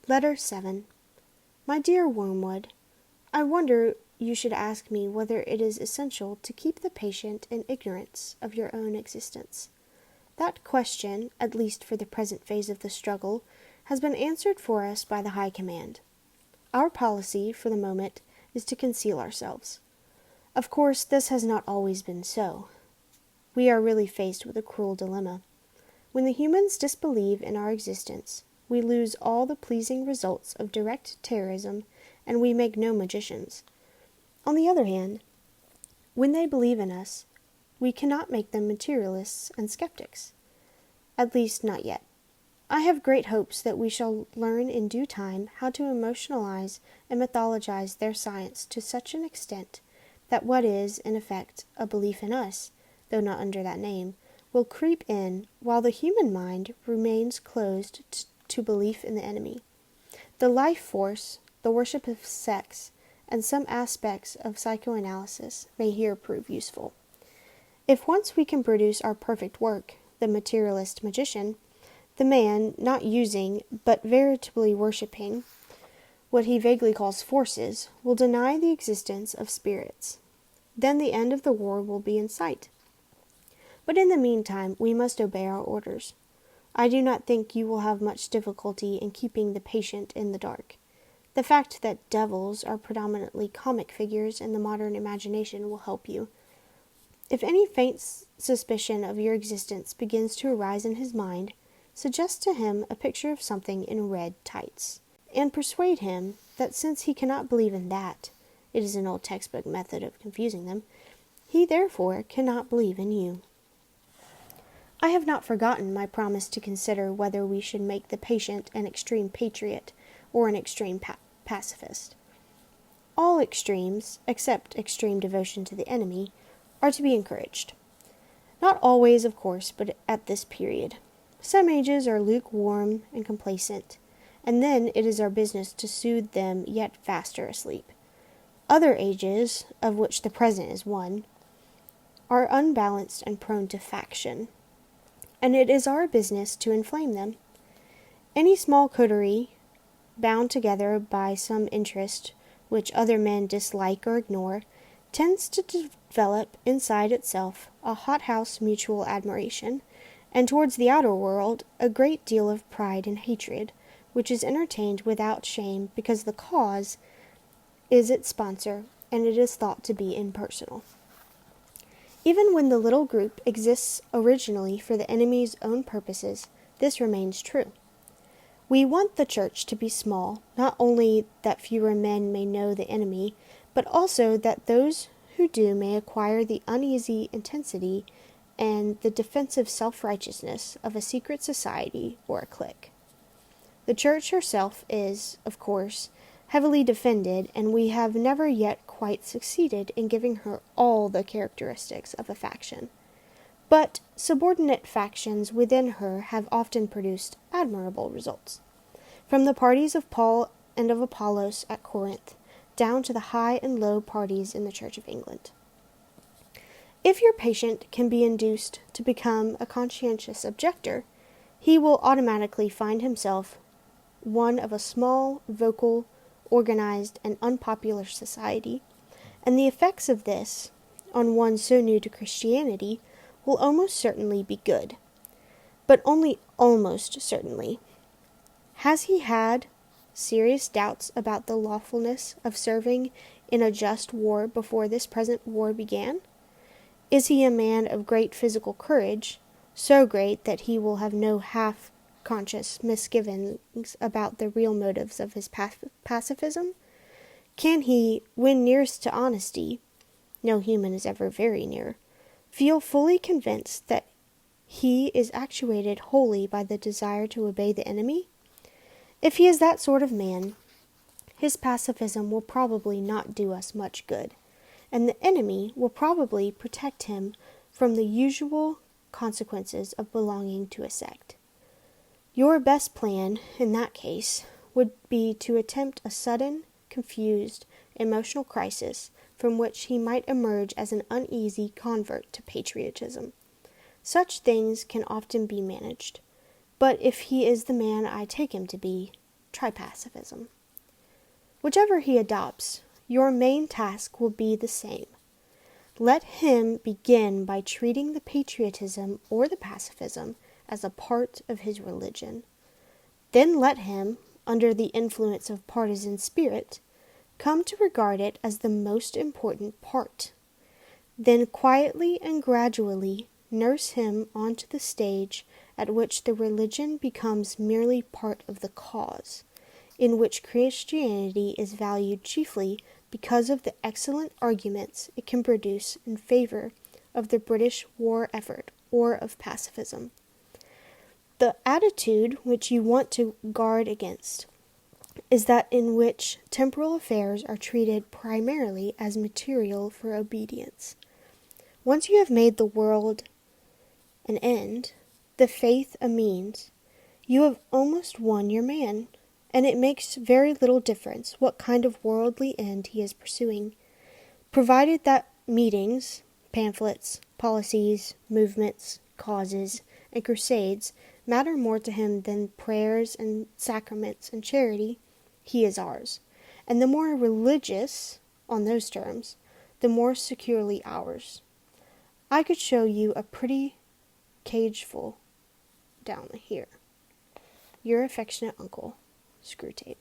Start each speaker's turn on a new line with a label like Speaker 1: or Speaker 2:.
Speaker 1: Letter 7. My dear Wormwood, I wonder you should ask me whether it is essential to keep the patient in ignorance of your own existence. That question, at least for the present phase of the struggle, has been answered for us by the High Command. Our policy, for the moment, is to conceal ourselves. Of course, this has not always been so. We are really faced with a cruel dilemma. When the humans disbelieve in our existence, we lose all the pleasing results of direct terrorism, and we make no magicians. On the other hand, when they believe in us, we cannot make them materialists and skeptics. At least, not yet. I have great hopes that we shall learn in due time how to emotionalize and mythologize their science to such an extent that what is, in effect, a belief in us, though not under that name, will creep in while the human mind remains closed to belief in the enemy. The life force, the worship of sex, and some aspects of psychoanalysis may here prove useful. If once we can produce our perfect work, the materialist magician, the man not using, but veritably worshipping, what he vaguely calls forces, will deny the existence of spirits. Then the end of the war will be in sight. But in the meantime, we must obey our orders. I do not think you will have much difficulty in keeping the patient in the dark. The fact that devils are predominantly comic figures in the modern imagination will help you. If any faint suspicion of your existence begins to arise in his mind, suggest to him a picture of something in red tights, and persuade him that since he cannot believe in that, it is an old textbook method of confusing them, he therefore cannot believe in you. I have not forgotten my promise to consider whether we should make the patient an extreme patriot or an extreme pacifist. All extremes, except extreme devotion to the enemy, are to be encouraged. Not always, of course, but at this period. Some ages are lukewarm and complacent, and then it is our business to soothe them yet faster asleep. Other ages, of which the present is one, are unbalanced and prone to faction, and it is our business to inflame them. Any small coterie, bound together by some interest which other men dislike or ignore, tends to develop inside itself a hothouse mutual admiration, and towards the outer world a great deal of pride and hatred, which is entertained without shame because the cause is its sponsor, and it is thought to be impersonal. Even when the little group exists originally for the enemy's own purposes, this remains true. We want the church to be small, not only that fewer men may know the enemy, but also that those who do may acquire the uneasy intensity and the defensive self-righteousness of a secret society or a clique. The church herself is, of course, heavily defended, and we have never yet quite succeeded in giving her all the characteristics of a faction. But subordinate factions within her have often produced admirable results, from the parties of Paul and of Apollos at Corinth, down to the high and low parties in the Church of England. If your patient can be induced to become a conscientious objector, he will automatically find himself one of a small, vocal, organized, and unpopular society, and the effects of this, on one so new to Christianity, will almost certainly be good. But only almost certainly. Has he had serious doubts about the lawfulness of serving in a just war before this present war began? Is he a man of great physical courage, so great that he will have no half-conscious misgivings about the real motives of his pacifism? Can he, when nearest to honesty, no human is ever very near, feel fully convinced that he is actuated wholly by the desire to obey the enemy? If he is that sort of man, his pacifism will probably not do us much good, and the enemy will probably protect him from the usual consequences of belonging to a sect. Your best plan, in that case, would be to attempt a sudden, confused, emotional crisis from which he might emerge as an uneasy convert to patriotism. Such things can often be managed, but if he is the man I take him to be, tripacifism. Whichever he adopts, your main task will be the same. Let him begin by treating the patriotism or the pacifism as a part of his religion. Then let him, under the influence of partisan spirit, come to regard it as the most important part. Then quietly and gradually nurse him onto the stage at which the religion becomes merely part of the cause, in which Christianity is valued chiefly because of the excellent arguments it can produce in favor of the British war effort or of pacifism. The attitude which you want to guard against is that in which temporal affairs are treated primarily as material for obedience. Once you have made the world an end, the faith a means, you have almost won your man, and it makes very little difference what kind of worldly end he is pursuing, provided that meetings, pamphlets, policies, movements, causes, and crusades matter more to him than prayers and sacraments and charity. He is ours, and the more religious, on those terms, the more securely ours. I could show you a pretty cageful down here. Your affectionate uncle, Screwtape.